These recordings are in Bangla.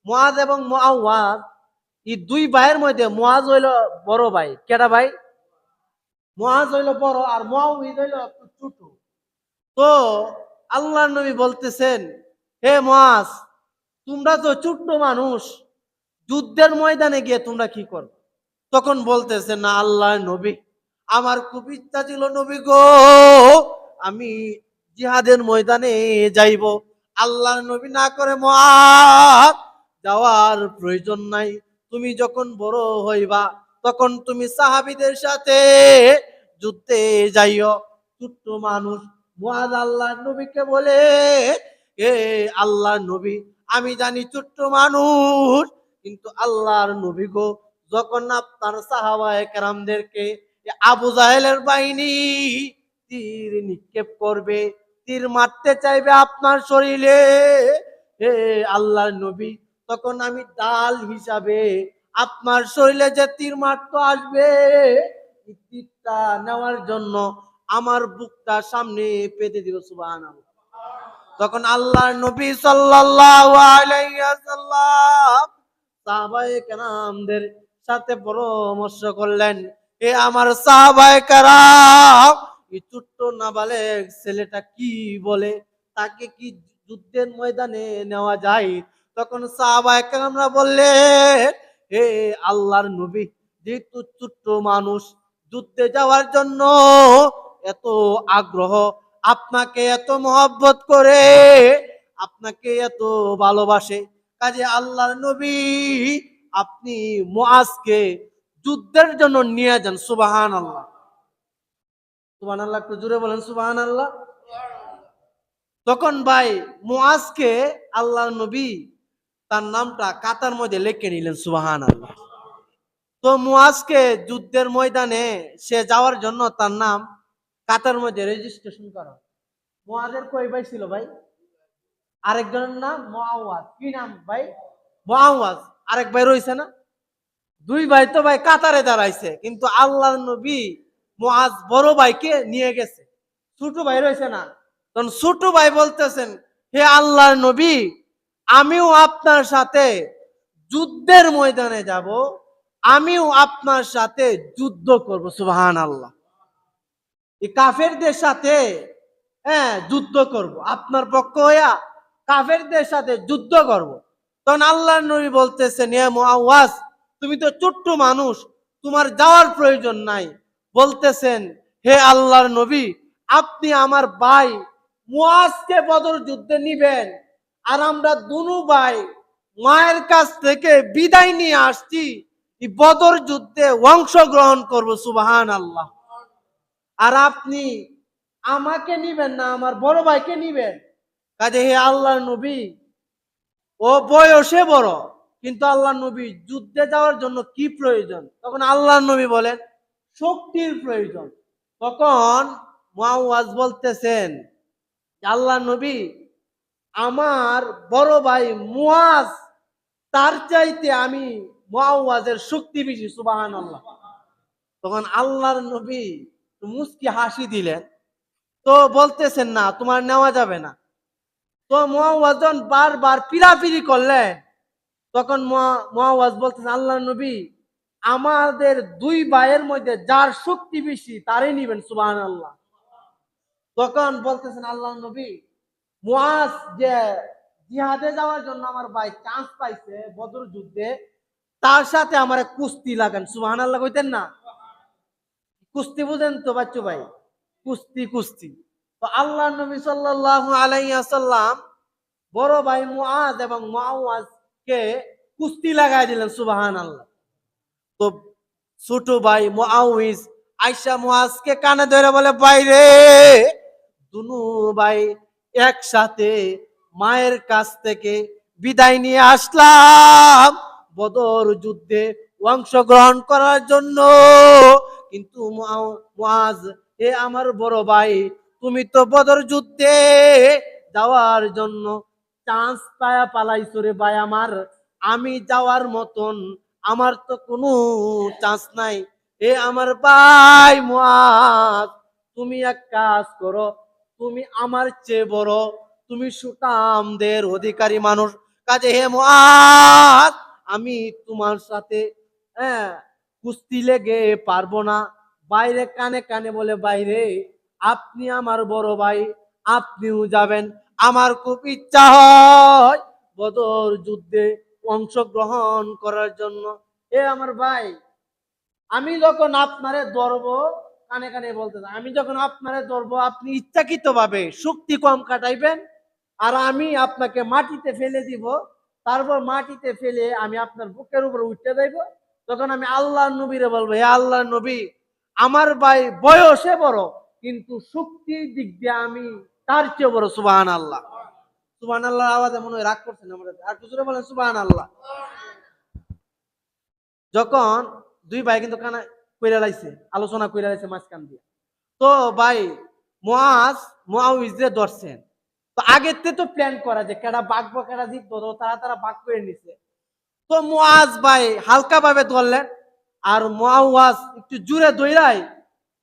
মুআজ এবং মুআওয়াজ এই দুই ভাইয়ের মধ্যে মুআজ হইল বড় ভাই। কেডা ভাই? মুআজ হইল বড় আর মুআওয়াজ হইল ছোট। তো আল্লাহর নবী বলতেছেন, হে মুআজ, তোমরা তো ছোট্ট মানুষ, যুদ্ধের ময়দানে গিয়ে তোমরা কি করবে? তখন বলতেছে, না আল্লাহর নবী, আমার খুব ইচ্ছা ছিল নবী গো, আমি জিহাদের ময়দানে যাইব। আল্লাহর নবী না করে, মুআজ যাওয়ার প্রয়োজন নাই, তুমি যখন বড় হইবা তখন তুমি সাহাবীদের সাথে যুদ্ধে যাইও। ছোট্ট মানুষ মুআজ আল্লাহর নবীকে বলে, এ আল্লাহর নবী, আমি জানি ছোট্ট মানুষ, কিন্তু আল্লাহর নবী গো, যখন আপনার সাহাবায়ে কেরামদেরকে আবু জাহেলের বাহিনী তীর নিক্ষেপ করবে, তীর মারতে চাইবে আপনার শরীরে, হে আল্লাহর নবী, তখন আমি ডাল হিসাবে আপনার শরীরে যে তীর মারতে আসবে, এই তীরটা নেওয়ার জন্য আমার বুকটা সামনে পেতে দিব। সুবহানাল্লাহ। তখন আল্লাহর নবী সাল্লাল্লাহু আলাইহি ওয়াসাল্লাম সাহাবায়ে কেরামদের সাথে পরামর্শ করলেন, এ আমার সাহাবায়ে কেরাম, এই ছোট্ট নাবালেগ ছেলেটা কি বলে, তাকে কি যুদ্ধের ময়দানে নেওয়া যায়? তখন সাহাবায়ে কেরামরা বললেন, হে আল্লাহর নবী, যেহেতু ছোট্ট মানুষ, যুদ্ধে যাওয়ার জন্য এত আগ্রহ, আপনাকে এত মহব্বত করে, আপনাকে এত ভালোবাসে, কাজে আল্লাহর নবী, আপনি মুআজকে যুদ্ধের জন্য নিয়ে যান। সুবহানাল্লাহ। সুবহানাল্লাহ, একটু জোরে বলেন সুবহানাল্লাহ। তখন ভাই মুআজকে আল্লাহর নবী তার নামটা কাতার মধ্যে লিখে নিলেন। সুবহানাল্লাহ। তো মুআজকে যুদ্ধের ময়দানে সে যাওয়ার জন্য তার নাম কাতার মধ্যে রেজিস্ট্রেশন করা। মুআজের কয় ভাই ছিল ভাই? আরেকজনের নাম মুআওয়াজ। কি নাম ভাই? মুআওয়াজ। আরেক ভাই রয়েছে না? দুই ভাই তো ভাই কাতারে দাঁড়াইছে, কিন্তু আল্লাহর নবী মুআজ বড় ভাইকে নিয়ে গেছে, ছোট ভাই রয়েছে না। তখন ছোট ভাই বলতেছেন, হে আল্লাহর নবী, আমিও আপনার সাথে যুদ্ধের ময়দানে যাব, আমিও আপনার সাথে যুদ্ধ করব। সুবহানাল্লাহ। এই কাফেরদের সাথে যুদ্ধ করব, আপনার পক্ষ হইয়া কাফেরদের সাথে যুদ্ধ করব। তখন আল্লাহর নবী বলতেছেন, হে মুআওয়াজ, তুমি তো ছোট্ট মানুষ, তোমার যাওয়ার প্রয়োজন নাই। বলতেছেন, হে আল্লাহর নবী, আপনি আমার ভাই মুআজকে বদর যুদ্ধে নিবেন, আর আমরা দুনু ভাই মায়ের কাছ থেকে বিদায় নিয়ে আসছি, এই বদর যুদ্ধে অংশগ্রহণ করব। সুবহানাল্লাহ। আর আপনি আমাকে নিবেন না, আমার বড় ভাইকে নিবেন। কাজে হে আল্লাহর নবী, ও বয়সে বড়, কিন্তু আল্লাহর নবী যুদ্ধে যাওয়ার জন্য কি প্রয়োজন? তখন আল্লাহর নবী বলেন, শক্তির প্রয়োজন। তখন মুআওয়াজ বলতেছেন, আল্লাহর নবী, আমার বড় ভাই মুআজ, তার চাইতে আমি মুআওয়াজের শক্তি বেশি। সুবহানাল্লাহ। তখন আল্লাহর নবী মুস্কি হাসি দিলেন। তো বলতেছেন, না, তোমার নেওয়া যাবে না। তো মুআওয়াজ বারবার পিরাপিরি করলেন। তখন মুআওয়াজ বলতেছেন, আল্লাহর নবী, আমাদের দুই ভাইয়ের মধ্যে যার শক্তি বেশি তারই নিবেন। সুবহানাল্লাহ। তখন বলতেছেন, আল্লাহর নবী, মুআজ যে জিহাদে যাওয়ার জন্য আমার ভাই চান্স পাইছে বদর যুদ্ধে, তার সাথে আমার কুস্তি লাগান। সুবহানাল্লাহ কইতেন না? কুস্তি বুঝেন তো বাচ্চু ভাই? কুস্তি কুস্তি। তো আল্লাহর নবী সাল্লাল্লাহু আলাইহি ওয়াসাল্লাম বড় ভাই মুআজ এবং মুআওয়াজকে কুস্তি লাগাই দিলেন। সুবহানাল্লাহ। তো ছোট ভাই মুআওয়াজ আয়েশা মুআজকে কানে ধরে বলে, ভাই রে, দুনু ভাই একসাথে মায়ের কাছ থেকে বিদায় নিয়ে আসলাম বদর যুদ্ধে অংশগ্রহণ করার জন্য, কিন্তু মুআজ, এ আমার বড় ভাই, তুমি তো বদর যুদ্ধে যাওয়ার জন্য চান্স পায়া পালাইছো রে ভাই আমার, আমি যাওয়ার মতন আমার তো কোনো চান্স নাই। এ আমার ভাই মুআজ, তুমি এক কাজ করো, তুমি আমার চেয়ে বড়, তুমি সুঠামদের অধিকারী মানুষ, কাজে হে মুআজ, আমি তোমার সাথে হ্যাঁ কুস্তি লেগে পারবো না। বাইরে কানে কানে বলে, বাইরে আপনি আমার বড় ভাই, আপনিও যাবেন। আমার খুব ইচ্ছা হয় বদর যুদ্ধে অংশগ্রহণ করার জন্য। এ আমার ভাই, আমি যখন আপনারে ধরবো, কানে কানে বলতে, আমি যখন আপনারে ধরবো, আপনি ইচ্ছাকৃত ভাবে শক্তি কম কাটাইবেন, আর আমি আপনাকে মাটিতে ফেলে দিব। তারপর মাটিতে ফেলে আমি আপনার বুকের উপর উঠতে যাইব। তখন আমি আল্লাহ নবীরে বলবো, হে আল্লাহ নবী, আমার ভাই বয়সে বড়, কিন্তু শক্তির দিক দিয়ে আমি তার চেয়ে বড়। সুবহান আল্লাহ। সুবহান আল্লাহ আওয়াজে মনে হয় রাগ করছেন আমাদের, আর কিছু বলেন সুবহান আল্লাহ। যখন দুই ভাই কিন্তু কানা কইরা লাইছে, আলোচনা কইরা লাইছে মাঝখান দিয়ে, তো ভাই মুআজ মুআউইজরে ধরছেন। তো আগের থেকে তো প্ল্যান করা যে কেডা বাগবো কেডা জিতবো, তো তারা তারা বাগ করে নিছে। তো মুআজ ভাই হালকা ভাবে ধরলেন, আর মুআওয়াজ একটু জোরে দইরাই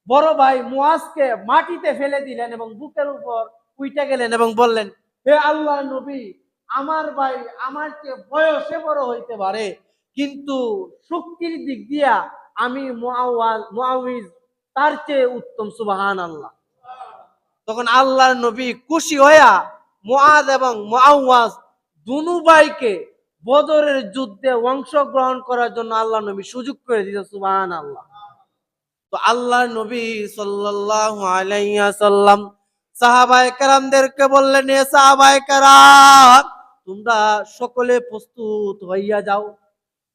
বড় ভাই মুআজকে মাটিতে ফেলে দিলেন এবং বুকের উপর উইঠে গেলেন এবং বললেন, হে আল্লাহর নবী, আমার ভাই আমার চেয়ে বয়সে বড় হইতে পারে, কিন্তু শক্তির দিক দিয়া আমি মুআউইজ তার চেয়ে উত্তম। সুবহানাল্লাহ। তখন আল্লাহর নবী খুশি হইয়া মুআজ এবং মুআওয়াজ দুনু ভাইকে বদরের যুদ্ধে অংশগ্রহণ করার জন্য আল্লাহ নবী সুযোগ করে দিয়েছে। সুবহানাল্লাহ। তো আল্লাহর নবী সাল্লাল্লাহু আলাইহি ওয়াসাল্লাম সাহাবায়ে কেরামদেরকে বললেন, হে সাহাবায়ে কেরাম, তোমরা সকলে প্রস্তুত হইয়া যাও।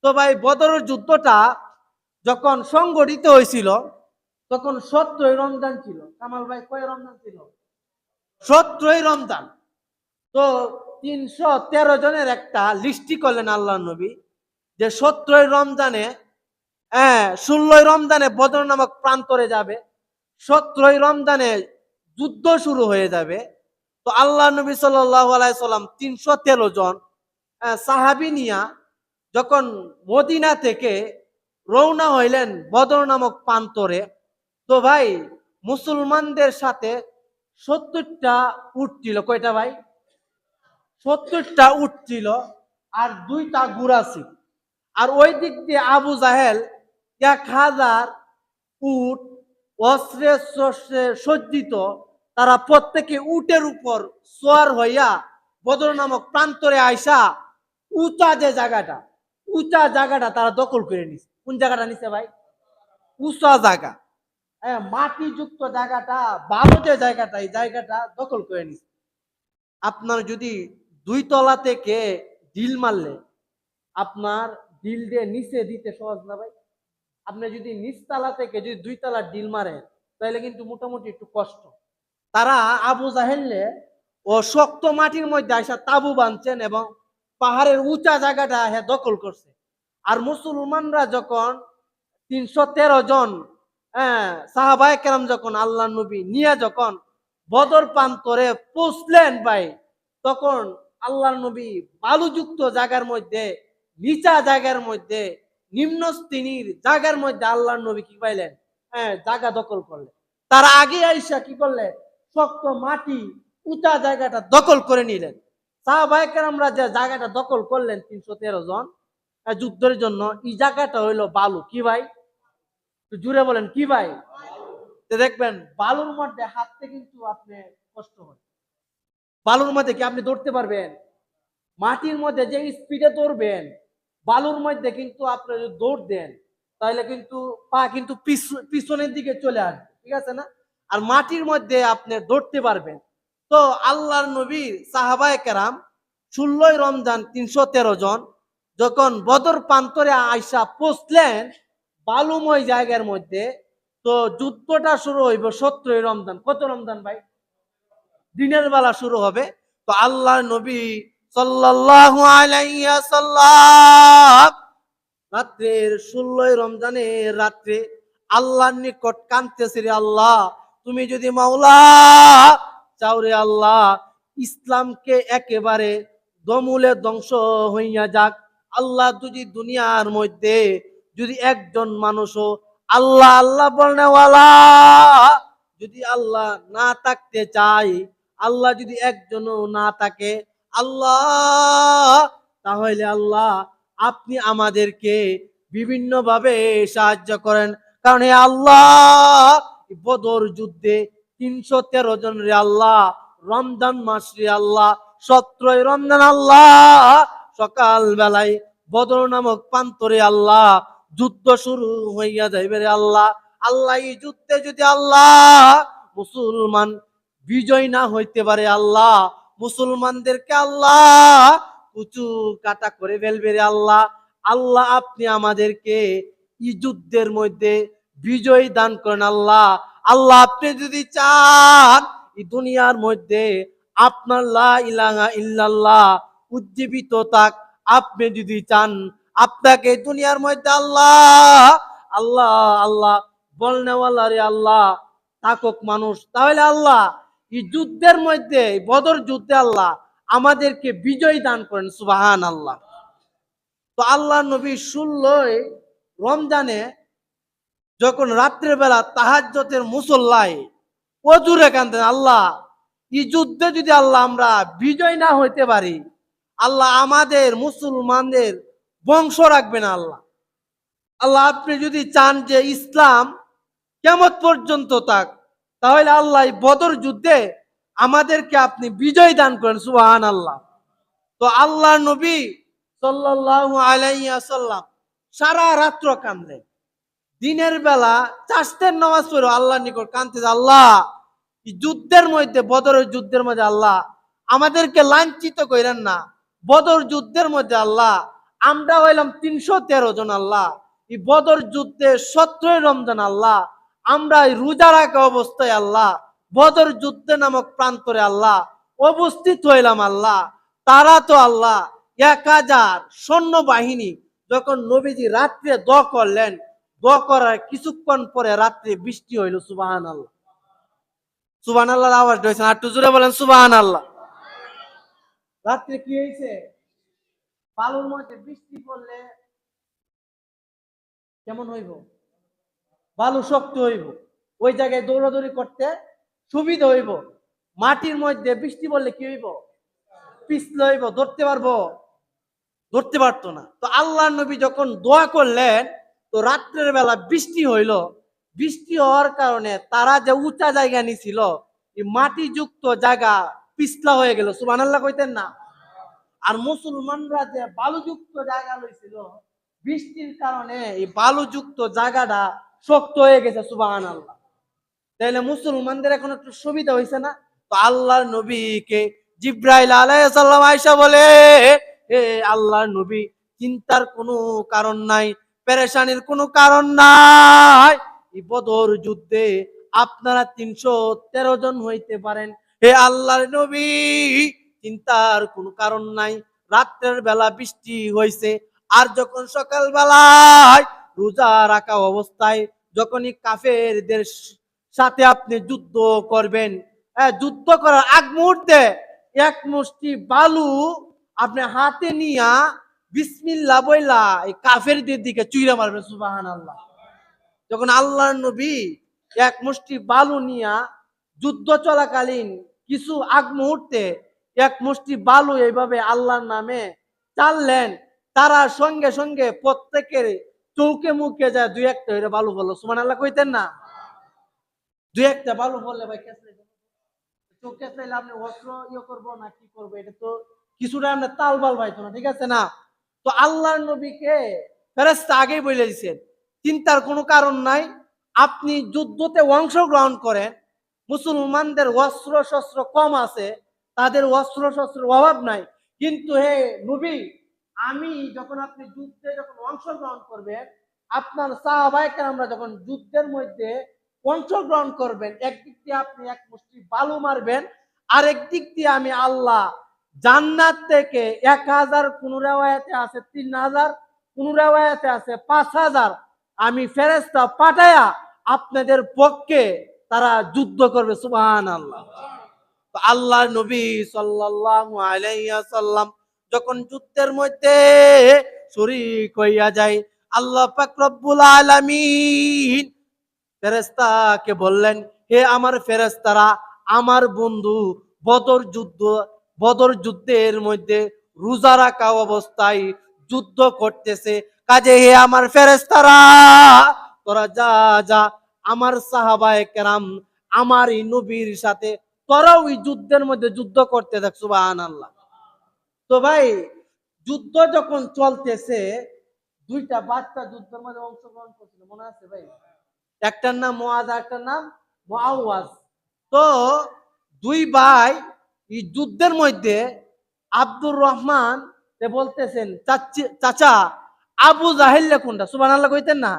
তো ভাই বদরের যুদ্ধটা যখন সংগঠিত হয়েছিল, তখন 17 রমজান ছিল। কামাল ভাই, কয় রমজান ছিল? 17 রমজান। তো 313 জনের একটা লিস্টি করলেন আল্লাহ নবী, যে 17 রমজানে, 16 রমজানে বদর নামক প্রান্তরে যাবে, 17 রমজানে যুদ্ধ শুরু হয়ে যাবে। তো আল্লাহ নবী সাল্লাল্লাহু আলাইহি সাল্লাম 313 জন সাহাবী নিয়া যখন মদিনা থেকে রওনা হইলেন বদর নামক প্রান্তরে, তো ভাই মুসলমানদের সাথে 70টা উট ছিল। কয়টা ভাই? 70টা উট ছিল, আর 2টা ঘোড়া ছিল। আর ওই দিক দিয়ে আবু জাহেল 1000 উট অস্ত্রে শস্ত্রে সজ্জিত, তারা প্রত্যেকে উটের উপর সোয়ার হইয়া বদর নামক প্রান্তরে আইসা উঁচা যে জায়গাটা, উঁচা জায়গাটা তারা দখল করে নিছে। কোন জায়গাটা নিছে ভাই? উঁচা জায়গা, মাটি যুক্ত জায়গাটা, ভালো যে জায়গাটা, এই জায়গাটা দখল করে নিছে। আপনার যদি 2 তলা থেকে ডিল মারলে, আপনার ডিল দিয়ে নিচে দিতে সহজ না ভাই? আপনি যদি নিচতলা থেকে যদি 2 তলা ডিল মারেন, তাহলে কিন্তু মোটামুটি একটু কষ্ট। তারা আবু জাহেলে ও শক্ত মাটির মধ্যে আইসা তাবু বাঁধছেন এবং পাহাড়ের উঁচা জায়গাটা দখল করছে। আর মুসলমানরা যখন 313 জন সাহাবায়ে কেরাম যখন আল্লাহ নবী নিয়ে যখন বদর প্রান্তরে পৌঁছলেন ভাই, তখন আল্লাহ নবী বালুযুক্ত জায়গার মধ্যে, নিচা জায়গার মধ্যে, নিম্ন শ্রেণীর জায়গার মধ্যে আল্লাহ নবী কি পাইলেন? জায়গা দখল করলেন। তার আগে আইসা কি করলেন? শক্ত মাটি উঁচা জায়গাটা দখল করে নিলেন। সাহাবায়ে কেরামরা যে জায়গাটা দখল করলেন 313 জন যুদ্ধের জন্য, এই জায়গাটা হইলো বালু। কি ভাই? জুড়ে বলেন কি ভাই? দেখবেন বালুর মধ্যে হাঁটতে কিন্তু আপনি কষ্ট হয়। বালুর মধ্যে কি আপনি দৌড়তে পারবেন? মাটির মধ্যে যে স্পিডে দৌড়বেন, বালুর মধ্যে কিন্তু আপনি যদি দৌড় দেন, তাহলে কিন্তু পা কিন্তু পিছনের দিকে চলে আসবে, ঠিক আছে না? আর মাটির মধ্যে আপনি দৌড়তে পারবেন। তো আল্লাহর নবীর সাহাবায়ে কেরাম 16 রমজান 313 জন যখন বদর প্রান্তরে আইসা পৌঁছলেন বালুময় জায়গার মধ্যে, তো যুদ্ধটা শুরু হইব 17 রমজান। কত রমজান ভাই? দিনের বেলা শুরু হবে। তো আল্লাহর নবী সাল্লাল্লাহু আলাইহি ওয়াসাল্লাম রাত্রের 16 রমজানের রাত্রে আল্লাহর নিকট কাঁদতেছে, রে আল্লাহ, তুমি যদি মাওলা চাও রে আল্লাহ, ইসলামকে একেবারে দমূলে ধ্বংস হইয়া যাক। আল্লাহ, যদি দুনিয়ার মধ্যে যদি একজন মানুষও আল্লাহ আল্লাহ বলনেওয়ালা যদি আল্লাহ না থাকতে চাই, আল্লাহ যদি একজনও না থাকে, আল্লাহ, তাহলে আল্লাহ আপনি আমাদেরকে বিভিন্ন ভাবে সাহায্য করেন। কারণ হে আল্লাহ, বদর যুদ্ধে 313 জন রে আল্লাহ, রমজান মাস রে আল্লাহ, 17 রমজান আল্লাহ, সকাল বেলায় বদর নামক প্রান্তরে আল্লাহ যুদ্ধ শুরু হইয়া যাইবে রে আল্লাহ। আল্লাহ, এই যুদ্ধে যদি আল্লাহ মুসলমান বিজয় না হইতে পারে আল্লাহ, মুসলমানদেরকে আল্লাহ কুচু কাটা করে ফেলবে রে আল্লাহ। আল্লাহ, আপনি আমাদেরকে এই যুদ্ধের মধ্যে বিজয় দান করেন আল্লাহ। আল্লাহ, আপনি যদি চান এই দুনিয়ার মধ্যে আপনার লা ইলাহা ইল্লাল্লাহ উজ্জীবিত থাক, আপনি যদি চান আপনাকে দুনিয়ার মধ্যে আল্লাহ আল্লাহ আল্লাহ বলনেওয়ালা রে আল্লাহ থাকুক মানুষ, তাহলে আল্লাহ এই যুদ্ধের মধ্যে, বদর যুদ্ধে আল্লাহ আমাদেরকে বিজয় দান করেন। সুবহান আল্লাহ। তো আল্লাহ নবী 16 রমজানে যখন রাত্রের বেলা তাহাজ্জুদের মুসল্লায় অজুরে কাঁদেন, আল্লাহ এই যুদ্ধে যদি আল্লাহ আমরা বিজয় না হইতে পারি, আল্লাহ আমাদের মুসলমানদের বংশ রাখবেন আল্লাহ। আল্লাহ, আপনি যদি চান যে ইসলাম কিয়ামত পর্যন্ত থাক, তাহলে আল্লাহ বদর যুদ্ধে আমাদেরকে আপনি বিজয় দান করেন। সুবহানাল্লাহ। তো আল্লাহ নবী সাল্লাল্লাহু আলাইহি ওয়াসাল্লাম সারা রাত্র কাঁদলেন। দিনের বেলা চাষতের নামাজ পড়ে আল্লাহর নিকট কাঁদতেছে, আল্লাহ এই যুদ্ধের মধ্যে, বদরের যুদ্ধের মধ্যে আল্লাহ আমাদেরকে লাঞ্ছিত করেন না। বদর যুদ্ধের মধ্যে আল্লাহ আমরা হইলাম 313 জন আল্লাহ। এই বদর যুদ্ধে 17 রমজান আল্লাহ আমরা রোজা রাখা অবস্থায় আল্লাহ বদর যুদ্ধে নামক প্রান্তরে আল্লাহ উপস্থিত হইলাম আল্লাহ। তারা তো আল্লাহ 1000 সৈন্যবাহিনী, যখন নবীজি রাত্রে দোয়া করলেন, দোয়া করার কিছুক্ষণ পরে রাত্রে বৃষ্টি হইল। সুবহানাল্লাহ। সুবহানাল্লাহর আওয়াজ হইছে, আর একটু জোরে বলেন সুবহানাল্লাহ। রাত্রে কি হয়েছে? বালুর মধ্যে বৃষ্টি পড়লে কেমন হইব? বালু শক্ত হইব, ওই জায়গায় দৌড়াদৌড়ি করতে সুবিধা হইব। মাটির মধ্যে বৃষ্টি পড়লে কি হইব? পিছলে হইব, ধরতে পারবো? ধরতে পারতো না। তো আল্লাহ নবী যখন দোয়া করলেন, তো রাত্রের বেলা বৃষ্টি হইল। বৃষ্টি হওয়ার কারণে তারা যে উঁচা জায়গা নিছিল, এই মাটিযুক্ত জায়গা পিছলা হয়ে গেল। সুবহানাল্লাহ কইতেন না? আর মুসলমানরা যে বালুযুক্ত জায়গা লইছিল, বৃষ্টির কারণে এই বালুযুক্ত জায়গাটা শক্ত হয়ে গেছে। সুবহানাল্লাহ। তাহলে মুসলমানদের এখন একটু সুবিধা হয়েছে না? তো আল্লাহর নবীকে জিব্রাইল আলাইহিস সালাম আয়েশা বলে, হে আল্লাহর নবী, চিন্তার কোনো কারণ নাই, পেরেশানির কোনো কারণ নাই। এই বদর যুদ্ধে আপনারা 313 জন হইতে পারেন, হে আল্লাহর নবী, চিন্তার কোনো কারণ নাই। রাত্রের বেলা বৃষ্টি হয়েছে, আর যখন সকাল বেলায় রোজা রাখা অবস্থায় যখনই কাফেরদের সাথে আপনি যুদ্ধ করবেন, যুদ্ধ করার আগ মুহূর্তে এক মুষ্টি বালু আপনি হাতে নিয়া বিসমিল্লাহ বইলা এই কাফেরদের দিকে চুইরা মারবেন। সুবহানাল্লাহ। যখন আল্লাহর নবী এক মুষ্টি বালু নিয়া যুদ্ধ চলাকালীন কিছু আগ মুহূর্তে এক মুষ্টি বালু এইভাবে আল্লাহর নামে চাললেন, তারা সঙ্গে সঙ্গে প্রত্যেকের চৌকে মুখে যায় দুই একটা হইরে বালু বললো। সুবহানাল্লাহ কইতেন না? দুই একটা বালু বললে ভাই চোখে চাইলে আপনি অস্ত্র ইয়ে করবো না কি করবো, এটা তো কিছুটা আমরা তাল বাল পাইতো না, ঠিক আছে না? তো আল্লাহর নবীকে ফেরেশতা আগেই বলে দিয়েছেন, চিন্তার কোনো কারণ নাই, আপনি যুদ্ধতে অংশগ্রহণ করেন। মুসলমানদের অস্ত্র শস্ত্র কম আছে, তাদের অস্ত্র শস্ত্রের অভাব নাই, কিন্তু হে নবী, আমি যখন আপনি যুদ্ধে যখন অংশগ্রহণ করবেন, আপনার সাহাবায়ে কেরামরা যখন যুদ্ধের মধ্যে অংশগ্রহণ করবেন, একদিক দিয়ে আপনি এক মুষ্টি বালু মারবেন, আর একদিক দিয়ে আমি আল্লাহ জান্নাত থেকে 1000, কোন রিওয়ায়াতে আছে 3000, কোন রিওয়ায়াতে আছে 5000 আমি ফেরেশতা পাঠায়া আপনাদের পক্ষে তারা যুদ্ধ করবে। সুবহানাল্লাহ। তো আল্লাহর নবী সাল্লাল্লাহু আলাইহি ওয়াসাল্লাম যখন যুদ্ধের মধ্যে শরীক হইয়া যায়, আল্লাহ পাক রব্বুল আলামিন ফেরেশতাকে বললেন, হে আমার ফেরেশতারা, আমার বন্ধু বদর যুদ্ধ বদর যুদ্ধের মধ্যে রোজা রাখা অবস্থায় যুদ্ধ করতেছে। কাজে হে আমার ফেরেশতারা, তোরা যা যা আমার সাহাবায়ে কেরাম আমার এই নবীর সাথে তোরাও ওই যুদ্ধের মধ্যে যুদ্ধ করতে থাক। সুবহানাল্লাহ। তো ভাই, যুদ্ধ যখন চলতেছে, দুইটা বাচ্চা যুদ্ধের মধ্যে অংশগ্রহণ করছিল, মনে আছে ভাই? একটার নাম মুআজ, একটার নাম মুআওয়াজ। তো দুই ভাই এই যুদ্ধের মধ্যে আব্দুর রহমান বলতেছেন, চাচা আবু জাহেল কোনটা? সুবহানাল্লাহ কইতেন না?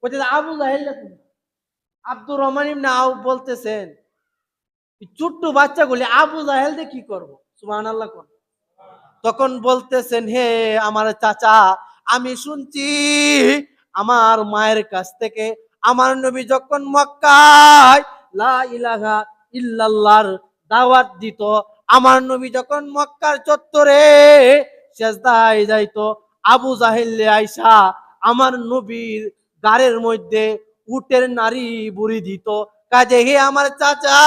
কইতেছে আবু জাহেল কোনটা? আব্দুর রহমান ইবনে আউফ বলতেছেন, ছোট্ট বাচ্চাগুলি আবু জাহেল দিয়ে কি করবো? সুবহানাল্লাহ কোন। তখন বলতেছেন, হে আমার চাচা, আমি শুনছি আমার মায়ের কাছ থেকে আমার নবী যখন মক্কায় লা ইলাহা ইল্লাল্লাহর দাওয়াত দিত, আমার নবী যখন মক্কার চত্বরে সেজদায় যাইতো, আবু জাহেল আইসা আমার নবীর গাড়ের মধ্যে উটের নারী বুড়ি দিত। কাজে হে আমার চাচা,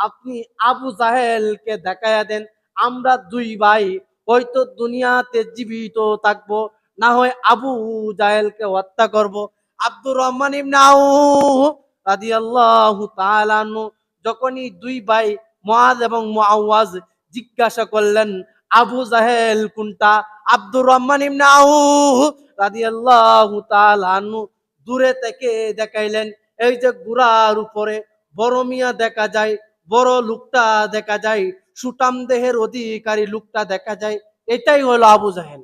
আপনি আবু জাহেলকে দেখাইয়া দেন, আমরা দুই ভাই হয়তো দুনিয়াতে জীবিত থাকবো, না হয় আবু জাহেলকে হত্যা করব। আব্দুর রহমান ইবনে আউফ রাদিয়াল্লাহু তাআলা আনহু যখনই দুই ভাই মুআজ এবং মুআওয়াজ জিজ্ঞাসা করলেন আবু জাহেল কোনটা, আব্দুর রহমান ইবনে আউফ রাদিয়াল্লাহু তাআলা আনহু দূরে থেকে দেখাইলেন, এই যে ঘোড়ার উপরে বড় মিয়া দেখা যায়, বড় লোকটা দেখা যায়, সুটাম দেহের অধিকারী লোকটা দেখা যায়, এটাই হলো আবু জাহেল।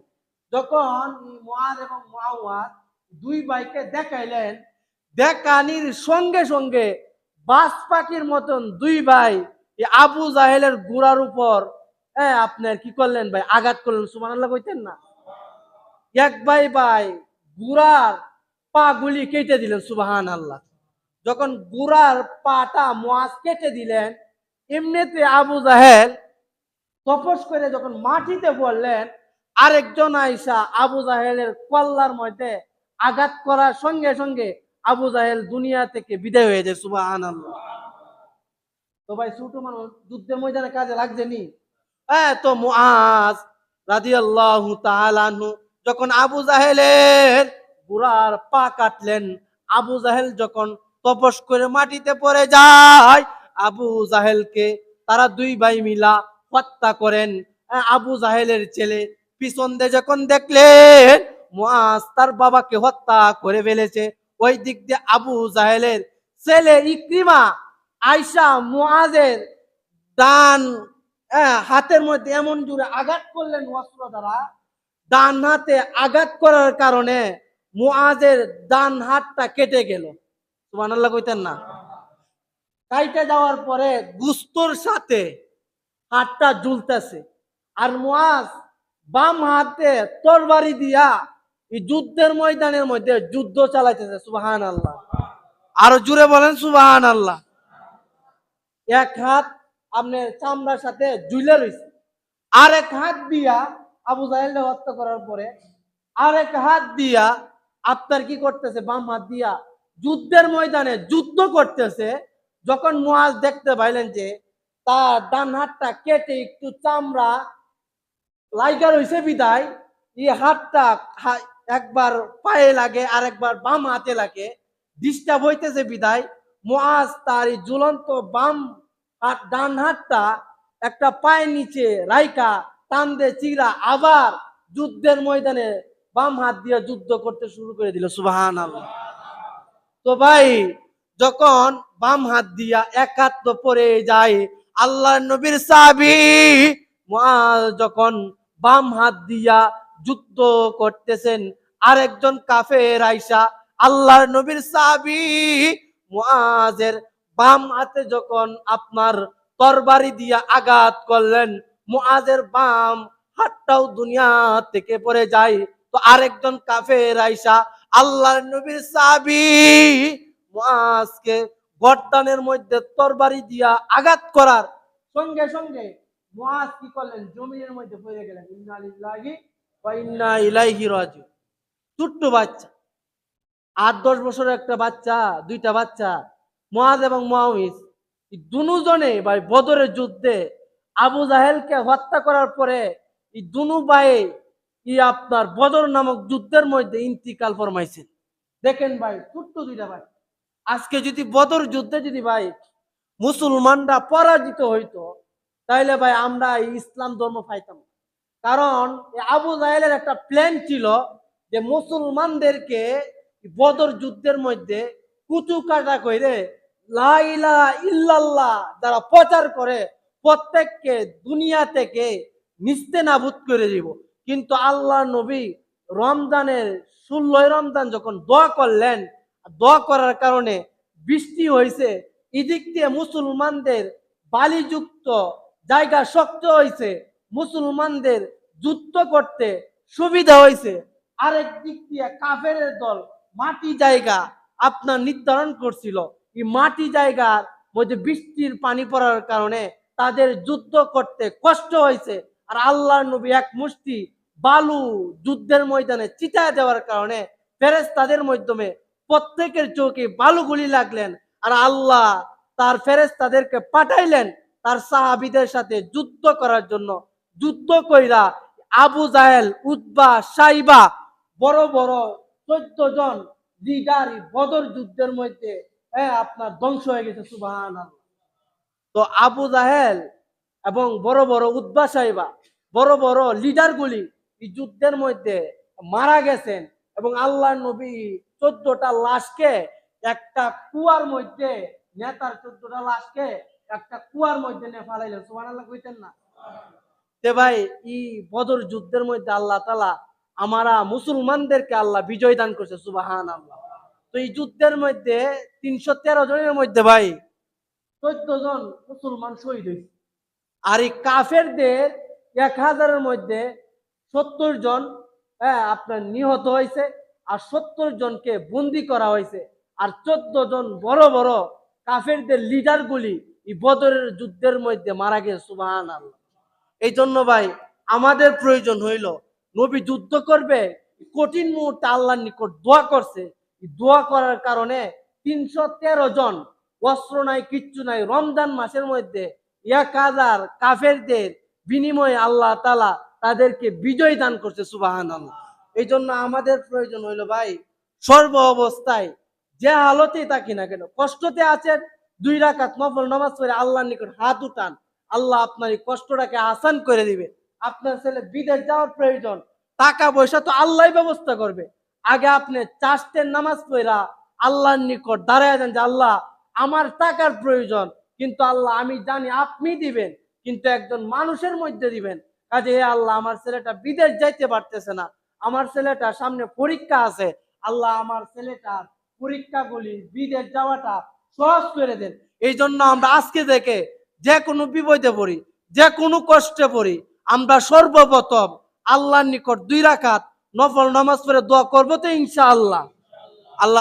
যখন মুআজ এবং মুআওয়াজ দুই ভাইকে দেখাইলেন, দেখানির সঙ্গে সঙ্গে বাজ পাখির মতন দুই ভাই আবু জাহেলের ঘোড়ার উপর আপনার কি করলেন ভাই? আঘাত করলেন। সুবহানাল্লাহ কইতেন না? এক ভাই ভাই ঘোড়ার পা গুলি কেটে দিলেন। সুবহানাল্লাহ। যখন ঘোড়ার পাটা মুআজ কেটে দিলেন, এমনিতে আবু জাহেল তপস করে যখন মাটিতে পড়লেন, আরেকজন আইসা আবু জাহেলের কল্লার মধ্যে আঘাত করার সঙ্গে সঙ্গে আবু জাহেল দুনিয়া থেকে বিদায় হয়ে যায়। সুবহানাল্লাহ। তো ভাই, ছোট মানুষ যুদ্ধের ময়দানে কাজে লাগছে নি? তো মুআজ রাদিয়াল্লাহু তাআলা আনহু যখন আবু জাহেলের ঘোড়ার পা কাটলেন, আবু জাহেল যখন তপস করে মাটিতে পড়ে যায়, আবু জাহেলকে তারা দুই ভাই মিলা হত্যা করেন। আবু জাহেলের ছেলে পিছন দিয়ে যখন দেখলেন মুআজ তার বাবাকে হত্যা করে ফেলেছে, ওই দিক দিয়ে আবু জাহেলের ছেলে ইকরিমা আয়সা মুআজের ডান হাতের মধ্যে এমন জোরে আঘাত করলেন অস্ত্র দ্বারা, ডান হাতে আঘাত করার কারণে মুআজের ডান হাতটা কেটে গেল। সুবহানাল্লাহ কইতেন না? কাইটে যাওয়ার পরে গুস্তর সাথে হাতটা ঝুলতেছে, আর মুআজ বাম হাতে তরবারি দিয়া এই যুদ্ধের ময়দানের মধ্যে যুদ্ধ চালাইতেছে। সুবহানাল্লাহ। আরো জোরে বলেন সুবহানাল্লাহ। এক হাত আপনার চামড়ার সাথে ঝুলে রয়েছে, আরেক হাত দিয়া আবু জাহেলকে হত্যা করার পরে আরেক হাত দিয়া আপনার কি করতেছে, বাম হাত দিয়া যুদ্ধের ময়দানে যুদ্ধ করতেছে। যখন মুআজ দেখতে পাইলেন যে তার ডান হাতটা কেটে একটু চামড়া লাইগা রয়েছে বিদায় এই হাতটা একবার পায়ে লাগে আর একবার বাম হাতে লাগে, ডিস্টার্ব হইতেছে বিদায় মুআজ তার এই ঝুলন্ত বাম হাত ডান হাতটা একটা পায়ের নিচে রাইকা টান দিয়ে চিরা আবার যুদ্ধের ময়দানে বাম হাত দিয়ে যুদ্ধ করতে শুরু করে দিল। সুবহানাল্লাহ। তো ভাই, যখন বাম হাত দিয়া এক হাত তো পরে যায়, আল্লাহর নবীর সাহাবী মুআজ যখন বাম হাত দিয়া যুদ্ধ করতেছেন, আরেকজন কাফের আইসা আল্লাহর নবীর সাহাবী মুআজের বাম হাতে যখন আপনার তরবারি দিয়া আঘাত করলেন, মুআজের বাম হাতটাও দুনিয়া থেকে পড়ে যায়। তো আরেকজন কাফের আইসা আল্লাহর নবীর সাহাবী মুআজকে গর্দানের মধ্যে তরবারি দিয়া আঘাত করার সঙ্গে সঙ্গে মুআজ কি করলেন, জমিনের মধ্যে পড়ে গেলেন। ইন্না লিল্লাহি ওয়া ইন্না ইলাইহি রাজিউন। ছোট্ট বাচ্চা, 8-10 বছরের একটা বাচ্চা, দুইটা বাচ্চা, মুআজ এবং মুআউইজ দুজনে ভাই বদরের যুদ্ধে আবু জাহেলকে হত্যা করার পরে এই দুনু ভাই আপনার বদর নামক যুদ্ধের মধ্যে ইন্তিকাল ফরমাইছেন। দেখেন ভাই, ছোট্ট দুইটা ভাই, আজকে যদি বদর যুদ্ধে যদি ভাই মুসলমানরা পরাজিত হইতো, তাইলে ভাই আমরা এই ইসলাম ধর্ম পাইতাম। কারণ আবু জাহেলের একটা প্ল্যান ছিল যে মুসলমানদেরকে বদর যুদ্ধের মধ্যে কুচু কাটা করে লা ইলাহা ইল্লাল্লাহ যারা প্রচার করে প্রত্যেককে দুনিয়া থেকে নিস্তেনাবুদ করে দিব। কিন্তু আল্লাহ নবী রমজানের 16 রমজান যখন দোয়া করলেন, দোয়া করার কারণে বৃষ্টি হয়েছে, এদিক দিয়ে মুসলমানদের বালিযুক্ত জায়গা শক্ত হয়েছে, মুসলমানদের যুদ্ধ করতে সুবিধা হয়েছে। আরেক দিক দিয়ে কাফের দল মাটি জায়গা আপনার নির্ধারণ করছিল, এই মাটি জায়গার মধ্যে বৃষ্টির পানি পড়ার কারণে তাদের যুদ্ধ করতে কষ্ট হয়েছে। আর আল্লাহর নবী এক মুষ্টি বালু যুদ্ধের ময়দানে চিতায় দেওয়ার কারণে ফেরেশতাদের মাধ্যমে প্রত্যেকের চোখে বালুগুলি লাগলেন। আর আল্লাহ তার ফেরেশতাদেরকে পাঠাইলেন তার সাহাবীদের সাথে যুদ্ধ করার জন্য। যুদ্ধ কইরা আবু জাহেল, উতবা, সাইবা বড় বড় 14 জন লিডার বদর যুদ্ধের মধ্যে আপনার ধ্বংস হয়ে গেছে। সুবহানাল্লাহ। তো আবু জাহেল এবং বড় বড় উতবা, সাইবা বড় বড় লিডারগুলি এই যুদ্ধের মধ্যে মারা গেছেন। এবং আল্লাহর নবী 14টা লাশকে একটা কুয়ার মধ্যে, নেতার 14টা লাশকে একটা কুয়ার মধ্যে নিয়ে ফালাইলেন। সুবহানাল্লাহ কইতেন না? তে ভাই এই বদর যুদ্ধের মধ্যে আল্লাহ তাআলা আমরা মুসলমানদেরকে আল্লাহ বিজয় দান করছে। সুবহানাল্লাহ। তো এই যুদ্ধের মধ্যে 313 জনের মধ্যে ভাই 14 জন মুসলমান শহীদ হয়েছে। আর এই কাফেরদের 1000-এর মধ্যে 70 জন আপনার নিহত হয়েছে, আর 70 জনকে বন্দী করা হয়েছে। আর 14 জন বড় বড় কাফেরদের লিডারগুলি এই বদরের যুদ্ধের মধ্যে মারা গেছে। সুবহানাল্লাহ। এই জন্য ভাই আমাদের প্রয়োজন হইল, নবী যুদ্ধ করবে, কঠিন মুহূর্তে আল্লাহর নিকট দোয়া করছে, দোয়া করার কারণে 313 জন, অস্ত্র নাই, কিচ্ছু নাই, রমজান মাসের মধ্যে 1000 কাফেরদের বিনিময়ে আল্লাহ তাআলা তাদেরকে বিজয় দান করছে। সুবহানাল্লাহ। এই জন্য আমাদের প্রয়োজন হইল ভাই, সর্ব অবস্থায় যে হালতেই থাকি না কেন, কষ্টতে আছেন, 2 রাকাত নফল নামাজ পড়ে আল্লাহর নিকট হাত উঠান, আল্লাহ আপনার এই কষ্টটাকে আসান করে দিবে। আপনার ছেলে বিদেশ যাওয়ার প্রয়োজন, টাকা পয়সা তো আল্লাহই ব্যবস্থা করবে। আগে আপনি 4 নামাজ পড়া আল্লাহর নিকট দাঁড়ায় যান যে আল্লাহ আমার টাকার প্রয়োজন, কিন্তু আল্লাহ আমি জানি আপনি দিবেন, কিন্তু একজন মানুষের মধ্যে দিবেন। কাজে হে আল্লাহ আমার ছেলেটা বিদেশ যাইতে পারতেছে না, আমার ছেলেটা সামনে পরীক্ষা আছে, আল্লাহ আমার ছেলেটার পরীক্ষাগুলি বিদেশ যাওয়াটা সহজ করে দেন। এই জন্য আমরা আজকে থেকে যে কোনো বিপদে পড়ি, যে কোনো কষ্টে পড়ি, আমরা সর্বপ্রথম আল্লাহর নিকট 2 রাকাত নফল নামাজ পড়ে দোয়া করবো তো ইনশাআল্লাহ। আল্লাহ